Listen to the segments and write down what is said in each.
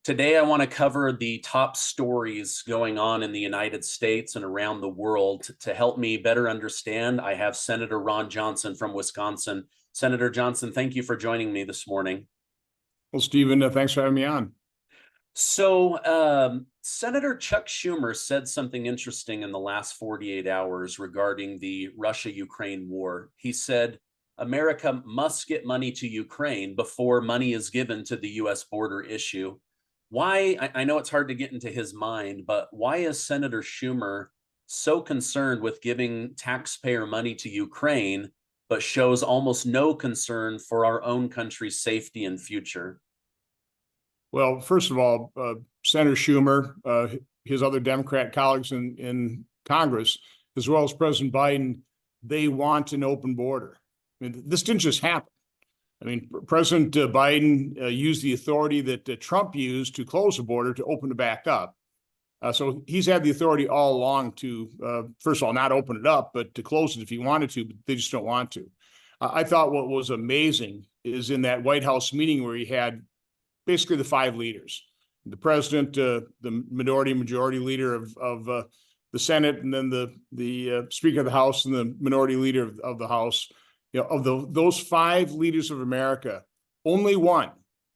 Today, I want to cover the top stories going on in the United States and around the world. To help me better understand, I have Senator Ron Johnson from Wisconsin. Senator Johnson, thank you for joining me this morning. Well, Stephen, thanks for having me on. Senator Chuck Schumer said something interesting in the last 48 hours regarding the Russia-Ukraine war. He said, America must get money to Ukraine before money is given to the U.S. border issue. Why, I know it's hard to get into his mind, but why is Senator Schumer so concerned with giving taxpayer money to Ukraine, but shows almost no concern for our own country's safety and future? Well, first of all, Senator Schumer, his other Democrat colleagues in Congress, as well as President Biden, they want an open border. I mean, this didn't just happen. I mean, President Biden used the authority that Trump used to close the border to open it back up. So he's had the authority all along to, first of all, not open it up, but to close it if he wanted to, but they just don't want to. I thought what was amazing is in that White House meeting where he had basically the five leaders, the president, the majority leader of the Senate, and then the Speaker of the House and the minority leader of the House. You know, of those five leaders of America, only one,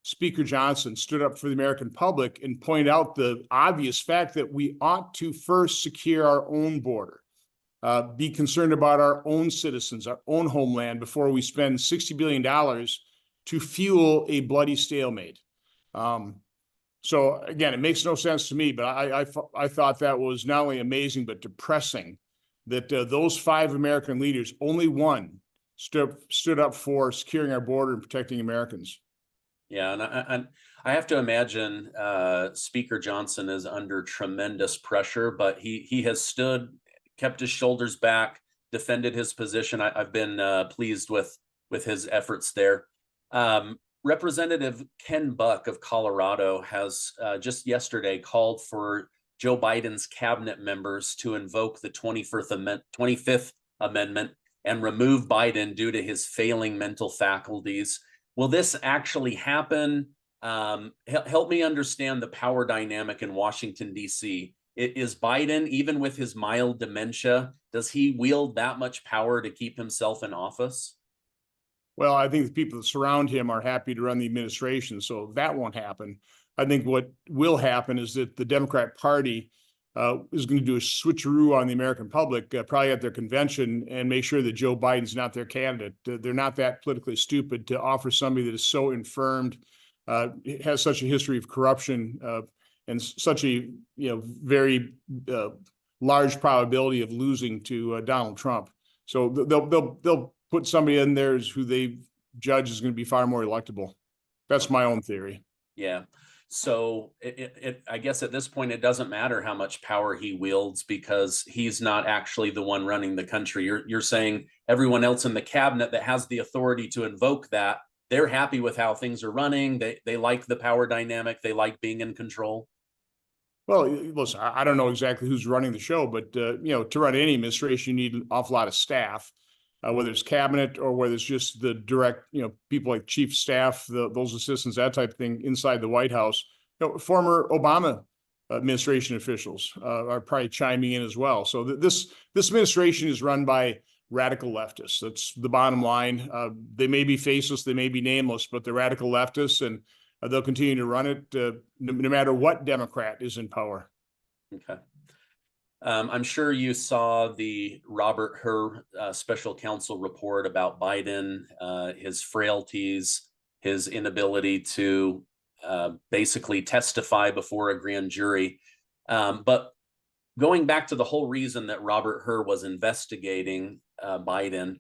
Speaker Johnson, stood up for the American public and pointed out the obvious fact that we ought to first secure our own border, be concerned about our own citizens, our own homeland, before we spend $60 billion to fuel a bloody stalemate. So again, it makes no sense to me, but I thought that was not only amazing, but depressing that those five American leaders, only one stood up for securing our border and protecting Americans. Yeah, and I have to imagine Speaker Johnson is under tremendous pressure, but he has stood, kept his shoulders back, defended his position. I've been pleased with his efforts there. Representative Ken Buck of Colorado has just yesterday called for Joe Biden's cabinet members to invoke the 25th Amendment and remove Biden due to his failing mental faculties. Will this actually happen? Help me understand the power dynamic in Washington, D.C. Is Biden, even with his mild dementia, does he wield that much power to keep himself in office? Well, I think the people that surround him are happy to run the administration, so that won't happen. I think what will happen is that the Democrat Party is going to do a switcheroo on the American public, probably at their convention, and make sure that Joe Biden's not their candidate. They're not that politically stupid to offer somebody that is so infirmed, has such a history of corruption, and such a very large probability of losing to Donald Trump. So they'll put somebody in there who they judge is going to be far more electable. That's my own theory. Yeah. So I guess at this point, it doesn't matter how much power he wields because he's not actually the one running the country. You're saying everyone else in the cabinet that has the authority to invoke that, they're happy with how things are running. They like the power dynamic. They like being in control. Well, listen, I don't know exactly who's running the show, but to run any administration, you need an awful lot of staff, whether it's cabinet or whether it's just the direct, people like chief staff, those assistants, that type of thing inside the White House. Former Obama administration officials are probably chiming in as well. So this administration is run by radical leftists. That's the bottom line. They may be faceless, they may be nameless, but they're radical leftists, and they'll continue to run it no matter what Democrat is in power. Okay. I'm sure you saw the Robert Hur special counsel report about Biden, his frailties, his inability to basically testify before a grand jury. But going back to the whole reason that Robert Hur was investigating Biden,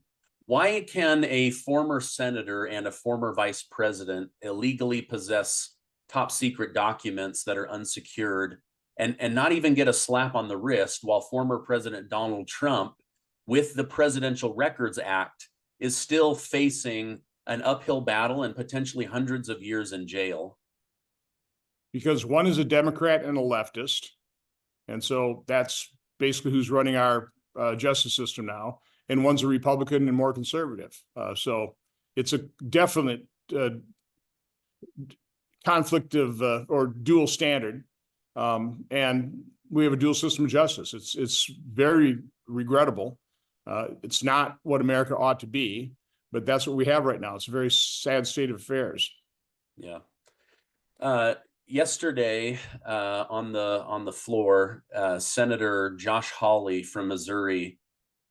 why can a former senator and a former vice president illegally possess top secret documents that are unsecured and not even get a slap on the wrist, while former President Donald Trump, with the Presidential Records Act, is still facing an uphill battle and potentially hundreds of years in jail? Because one is a Democrat and a leftist. And so that's basically who's running our justice system now. And one's a Republican and more conservative. So it's a definite conflict of or dual standard, and we have a dual system of justice. It's very regrettable. It's not what America ought to be, but that's what we have right now. It's a very sad state of affairs. Yeah. Yesterday, on the floor, Senator Josh Hawley from Missouri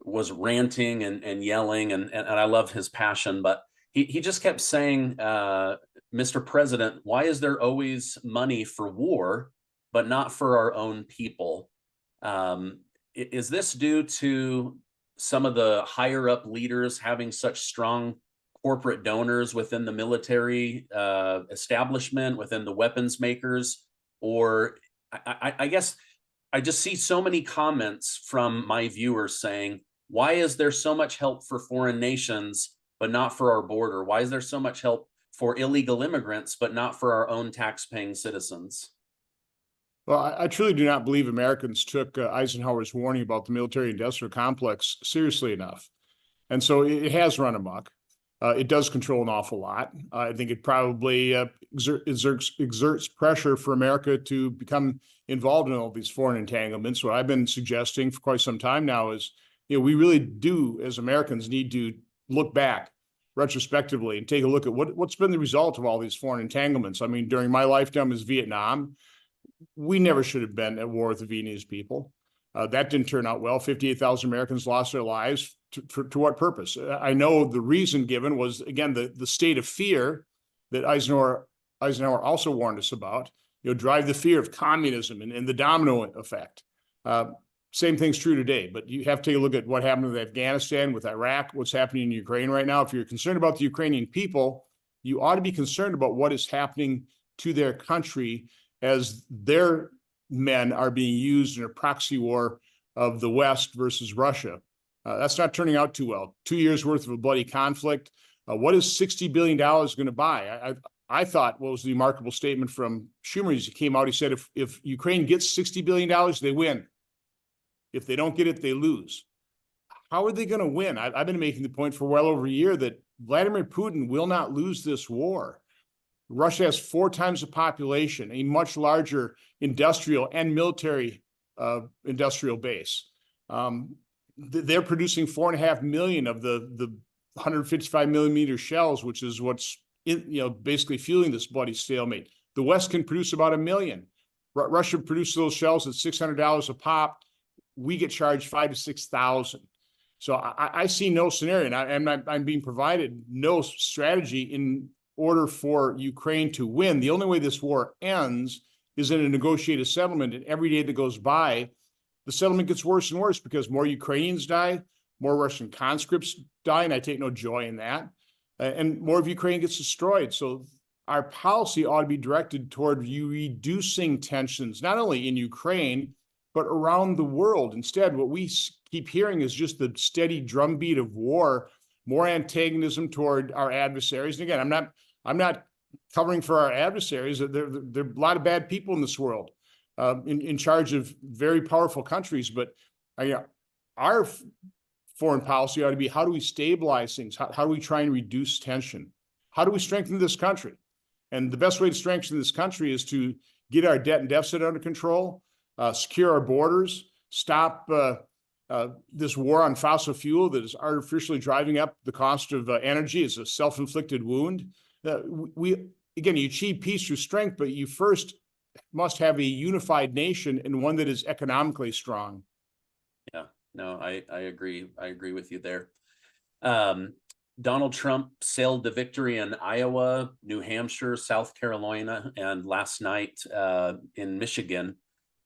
was ranting and yelling, and I love his passion, but he just kept saying, Mr. President, why is there always money for war, but not for our own people? Is this due to some of the higher up leaders having such strong corporate donors within the military establishment, within the weapons makers? Or I guess I just see so many comments from my viewers saying, why is there so much help for foreign nations, but not for our border? Why is there so much help for illegal immigrants, but not for our own tax-paying citizens? Well, I truly do not believe Americans took Eisenhower's warning about the military-industrial complex seriously enough. And so it has run amok. It does control an awful lot. I think it probably exerts pressure for America to become involved in all these foreign entanglements. What I've been suggesting for quite some time now is, we really do, as Americans, need to look back retrospectively and take a look at what's been the result of all these foreign entanglements. I mean, during my lifetime as Vietnam, we never should have been at war with the Vietnamese people. That didn't turn out well. 58,000 Americans lost their lives. To what purpose? I know the reason given was, again, the state of fear that Eisenhower also warned us about, drive the fear of communism and the domino effect. Same thing's true today, but you have to take a look at what happened with Afghanistan, with Iraq, what's happening in Ukraine right now. If you're concerned about the Ukrainian people, you ought to be concerned about what is happening to their country as their men are being used in a proxy war of the West versus Russia. That's not turning out too well. 2 years worth of a bloody conflict. What is $60 billion going to buy? I thought what was the remarkable statement from Schumer as he came out. He said, if Ukraine gets $60 billion, they win. If they don't get it, they lose. How are they going to win? I've been making the point for well over a year that Vladimir Putin will not lose this war. Russia has 4 times the population, a much larger industrial and military industrial base. They're producing 4.5 million of the 155 millimeter shells, which is what's basically fueling this bloody stalemate. The West can produce about 1 million. Russia produces those shells at $600 a pop. We get charged 5,000 to 6,000. So I see no scenario, and I'm being provided no strategy in order for Ukraine to win. The only way this war ends is in a negotiated settlement, and every day that goes by, the settlement gets worse and worse because more Ukrainians die, more Russian conscripts die, and I take no joy in that, and more of Ukraine gets destroyed. So our policy ought to be directed toward reducing tensions, not only in Ukraine, but around the world. Instead, what we keep hearing is just the steady drumbeat of war, more antagonism toward our adversaries. And again, I'm not covering for our adversaries. There are a lot of bad people in this world, in charge of very powerful countries. But our foreign policy ought to be, how do we stabilize things? How do we try and reduce tension? How do we strengthen this country? And the best way to strengthen this country is to get our debt and deficit under control, secure our borders, stop this war on fossil fuel that is artificially driving up the cost of energy. It's a self-inflicted wound. You achieve peace through strength, but you first must have a unified nation and one that is economically strong. Yeah, no, I agree. I agree with you there. Donald Trump sailed to victory in Iowa, New Hampshire, South Carolina, and last night in Michigan.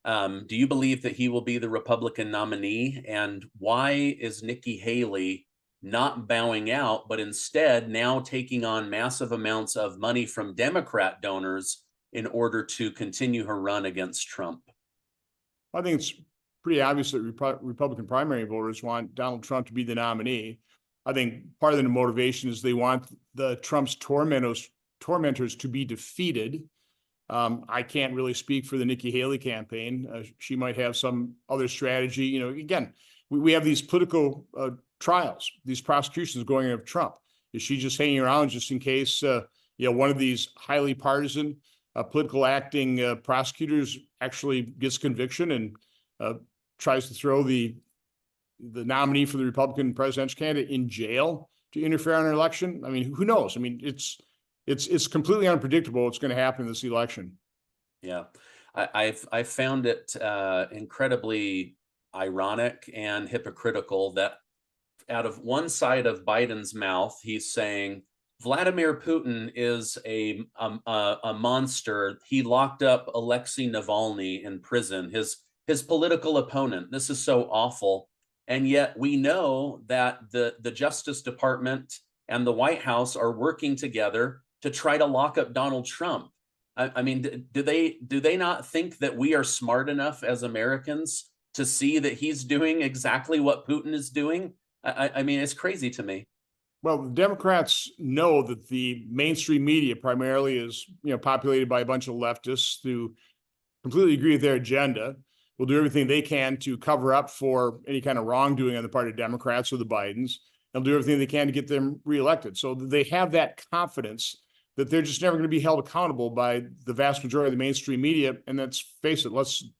Do you believe that he will be the Republican nominee? And why is Nikki Haley not bowing out, but instead now taking on massive amounts of money from Democrat donors in order to continue her run against Trump? I think it's pretty obvious that Republican primary voters want Donald Trump to be the nominee. I think part of the motivation is they want the Trump's tormentors to be defeated. I can't really speak for the Nikki Haley campaign. She might have some other strategy. Again, we have these political trials, these prosecutions going of Trump. Is she just hanging around just in case, one of these highly partisan political acting prosecutors actually gets conviction and tries to throw the nominee for the Republican presidential candidate in jail to interfere in an election. I mean, who knows? I mean, it's completely unpredictable what's going to happen in this election. Yeah, I've found it incredibly ironic and hypocritical that out of one side of Biden's mouth, he's saying Vladimir Putin is a monster. He locked up Alexei Navalny in prison, his political opponent. This is so awful. And yet we know that the Justice Department and the White House are working together to try to lock up Donald Trump. I mean, do they not think that we are smart enough as Americans to see that he's doing exactly what Putin is doing? I mean, it's crazy to me. Well, the Democrats know that the mainstream media primarily is, populated by a bunch of leftists who completely agree with their agenda, will do everything they can to cover up for any kind of wrongdoing on the part of Democrats or the Bidens. They'll do everything they can to get them reelected. So they have that confidence that they're just never going to be held accountable by the vast majority of the mainstream media. And let's face it,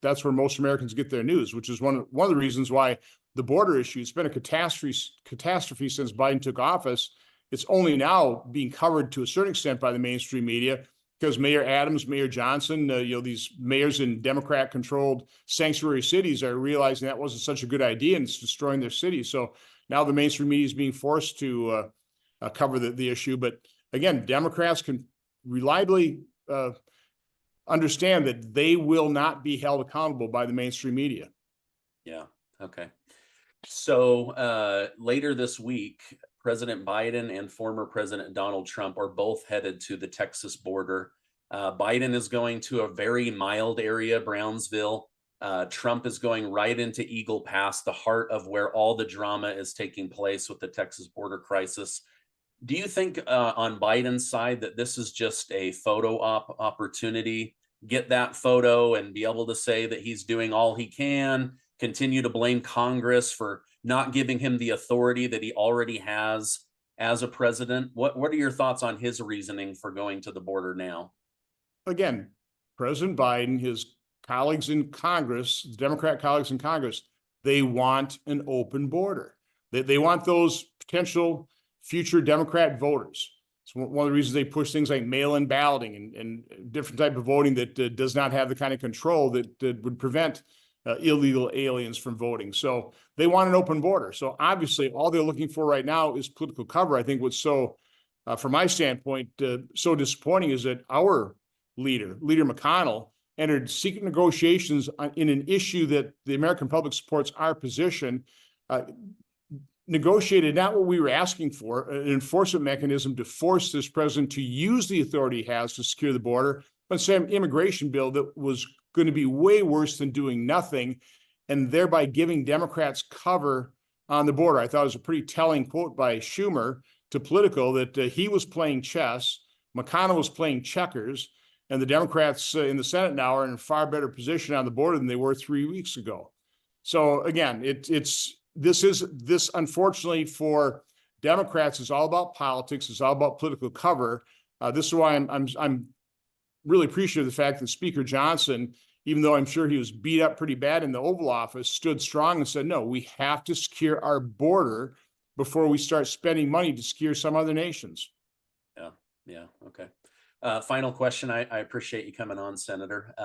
that's where most Americans get their news, which is one of the reasons why the border issue, it's been a catastrophe since Biden took office. It's only now being covered to a certain extent by the mainstream media because Mayor Adams, Mayor Johnson, these mayors in Democrat-controlled sanctuary cities are realizing that wasn't such a good idea and it's destroying their cities. So now the mainstream media is being forced to cover the issue. But again, Democrats can reliably understand that they will not be held accountable by the mainstream media. Yeah. Okay. So later this week, President Biden and former President Donald Trump are both headed to the Texas border. Biden is going to a very mild area, Brownsville. Trump is going right into Eagle Pass, the heart of where all the drama is taking place with the Texas border crisis. Do you think on Biden's side that this is just a photo op opportunity? Get that photo and be able to say that he's doing all he can, continue to blame Congress for not giving him the authority that he already has as a president? What are your thoughts on his reasoning for going to the border now? Again, President Biden, his colleagues in Congress, Democrat colleagues in Congress, they want an open border. They want those potential future Democrat voters. It's one of the reasons they push things like mail-in balloting and different type of voting that does not have the kind of control that would prevent illegal aliens from voting. So they want an open border. So obviously all they're looking for right now is political cover. I think what's so, from my standpoint, so disappointing is that our Leader McConnell, entered secret negotiations in an issue that the American public supports our position, negotiated not what we were asking for, an enforcement mechanism to force this president to use the authority he has to secure the border, but some immigration bill that was going to be way worse than doing nothing and thereby giving Democrats cover on the border. I thought it was a pretty telling quote by Schumer to Politico that he was playing chess, McConnell was playing checkers, and the Democrats in the Senate now are in a far better position on the border than they were 3 weeks ago. So again, this unfortunately for Democrats is all about politics. It's all about political cover. This is why I'm really appreciative of the fact that Speaker Johnson, even though I'm sure he was beat up pretty bad in the Oval Office, stood strong and said, no, we have to secure our border before we start spending money to secure some other nations. Yeah. Okay. Final question. I appreciate you coming on, Senator.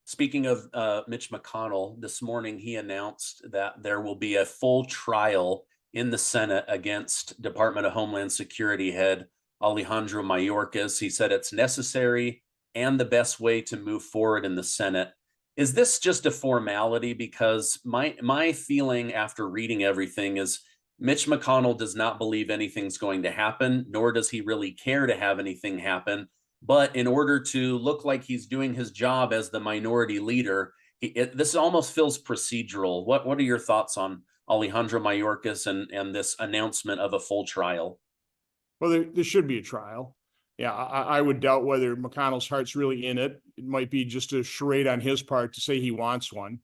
Speaking of Mitch McConnell, this morning he announced that there will be a full trial in the Senate against Department of Homeland Security head Alejandro Mayorkas. He said it's necessary and the best way to move forward in the Senate. Is this just a formality? Because my feeling after reading everything is Mitch McConnell does not believe anything's going to happen, nor does he really care to have anything happen. But in order to look like he's doing his job as the minority leader, this almost feels procedural. What are your thoughts on Alejandro Mayorkas and this announcement of a full trial? Well, there should be a trial. Yeah, I would doubt whether McConnell's heart's really in it. It might be just a charade on his part to say he wants one.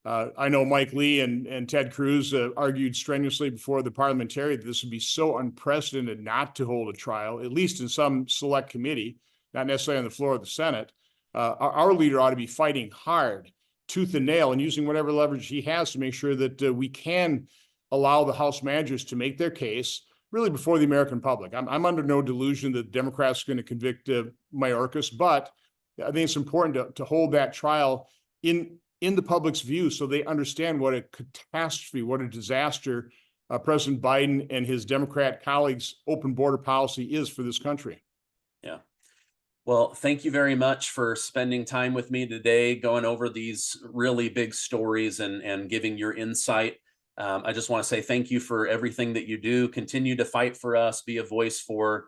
I know Mike Lee and Ted Cruz argued strenuously before the parliamentarian that this would be so unprecedented not to hold a trial, at least in some select committee. not necessarily on the floor of the Senate. Our leader ought to be fighting hard, tooth and nail, and using whatever leverage he has to make sure that we can allow the House managers to make their case really before the American public. I'm under no delusion that Democrats are going to convict Mayorkas, but I think it's important to hold that trial in the public's view so they understand what a catastrophe, what a disaster President Biden and his Democrat colleagues' open border policy is for this country. Yeah. Well, thank you very much for spending time with me today, going over these really big stories and giving your insight. I just want to say thank you for everything that you do. Continue to fight for us, be a voice for,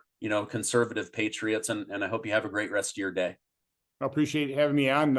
conservative patriots, and I hope you have a great rest of your day. I appreciate having me on.